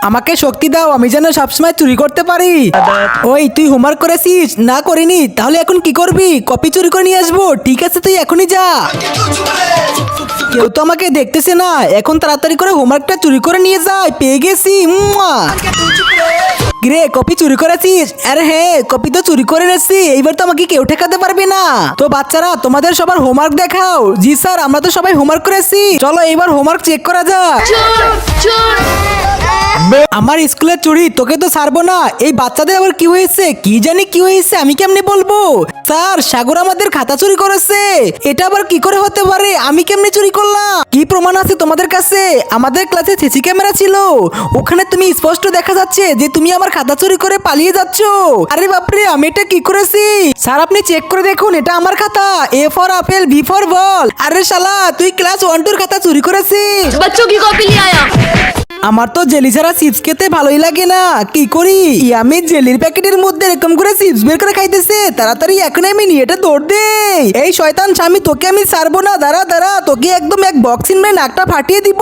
আমাকে শক্তি দাও, আমি যেন সবসময় চুরি করতে পারি। ওই তুই হোমওয়ার্ক করেছিস না? করিনি? তাহলে এখন কি করবি? কপি চুরি করে নিয়ে আসবো। ঠিক আছে, তুই এখনই যা। কেউ তো আমাকে দেখতেছে না, এখন তাড়াতাড়ি করে হোমওয়ার্কটা চুরি করে নিয়ে যায়। পেয়ে গেছি। গ্রে, কপি চুরি করেছিস? আরে হ্যাঁ, কপি তো চুরি করে এনেছি। এইবার তো আমাকে কেউ ঠেকাতে পারবে না। তো বাচ্চারা, তোমাদের সবার হোমওয়ার্ক দেখাও। জি স্যার, আমরা তো সবাই হোমওয়ার্ক করেছি। চলো এইবার হোমওয়ার্ক চেক করা যাক। আমার স্কুলের চুরি তোকে তো ছাড়বো না। এই বাচ্চাদের আবার কি হয়েছে? কি জানি কি হয়েছে, আমি কেমনে বলবো? স্যার, সাগর আমাদের খাতা চুরি করেছে। এটা আবার কি করে হতে পারে? আমি কেমনে চুরি করলাম? কি প্রমাণ আছে তোমাদের কাছে? আমাদের ক্লাসে সিসি ক্যামেরা ছিল, ওখানে তুমি স্পষ্ট দেখা যাচ্ছে যে তুমি আমার খাতা চুরি করে পালিয়ে যাচ্ছ। আরে বাপরে, আমি এটা কি করেছি? স্যার, আপনি চেক করে দেখুন, এটা আমার খাতা। A for apple, B for ball. আরে শালা, তুই ক্লাস 1-2 খাতা চুরি করেছিস। बच्चों की कॉपी ले आया। আমার তো জেলি ছাড়া চিপস খেতে ভালোই লাগে না। কি করি? আমি জেলির প্যাকেটের মধ্যে এরকম করে চিপস বের করে খাইতেছে। তাড়াতাড়ি এখন আমি নিয়ে এটা দৌড় দেই। এই শয়তান স্বামী, তোকে আমি ছাড়বো না। দাঁড়া দাঁড়া, তোকে একদম এক বক্সিং মেরে নাকটা ফাটিয়ে দিব।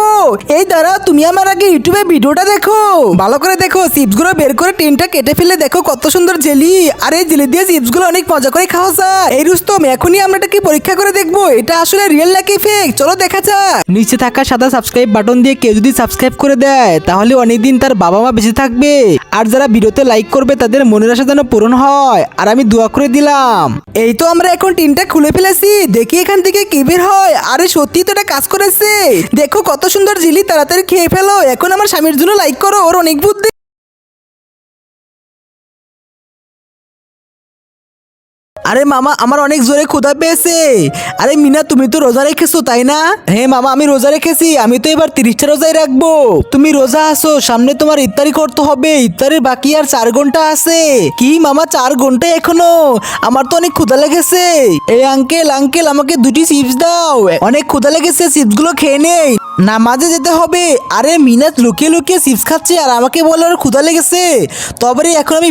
এই দাঁড়া, তুমি আমার আগে ইউটিউবে ভিডিওটা দেখো, ভালো করে দেখো। চিপস গুলো বের করে টিনটা কেটে ফেলে দেখো কত সুন্দর জেলি। আর এই জেলি দিয়ে চিপস গুলো অনেক মজা করে খাওয়া যায়। এই রুস্তম, এখনই আমরা এটাকে পরীক্ষা করে দেখবো এটা আসলে রিয়েল নাকি ফেক। চলো দেখা যাক। নিচে থাকা সাদা সাবস্ক্রাইব বাটন দিয়ে কেউ যদি সাবস্ক্রাইব করে দেয় তাহলে অনেকদিন তার বাবা মা বেঁচে থাকবে। আর যারা ভিডিওতে লাইক করবে তাদের মনের আশা যেন পূরণ হয়। আর আমি দোয়া করে দিলাম। এই তো আমরা এখন টিনটা খুলে ফেলেছি, দেখি এখান থেকে কি বের হয়। আরে সত্যি তো এটা কাজ করেছে। দেখো কত সুন্দর জিলি, তাড়াতাড়ি খেয়ে ফেলো। এখন আমার স্বামীর জন্য লাইক করো, ওর অনেক বুদ্ধি। আরে মামা, আমার অনেক জোরে ক্ষুধা পেয়েছে। আরে মিনা, তুমি তো রোজা রেখেছো তাই না? হ্যাঁ মামা, আমি রোজা রেখেছি। আমি তো এবার 30টা রোজাই রাখবো। তুমি রোজা আছো, সামনে তোমার ইফতারি করতে হবে। ইফতারির বাকি আর 4 ঘন্টা আছে। কি মামা, 4 ঘন্টা এখনো? আমার তো অনেক ক্ষুধা লেগেছে। এই আঙ্কেল আঙ্কেল, আমাকে 2টি চিপস দাও। অনেক ক্ষুধা লেগেছে, চিপস গুলো খেয়ে নেই। নামাজে যেতে হবে। আরে মিনাত লুকিয়ে লুকিয়ে চিপস খাচ্ছে আর আমাকে বলে ওর ক্ষুধা লেগেছে। তবে এখন আমি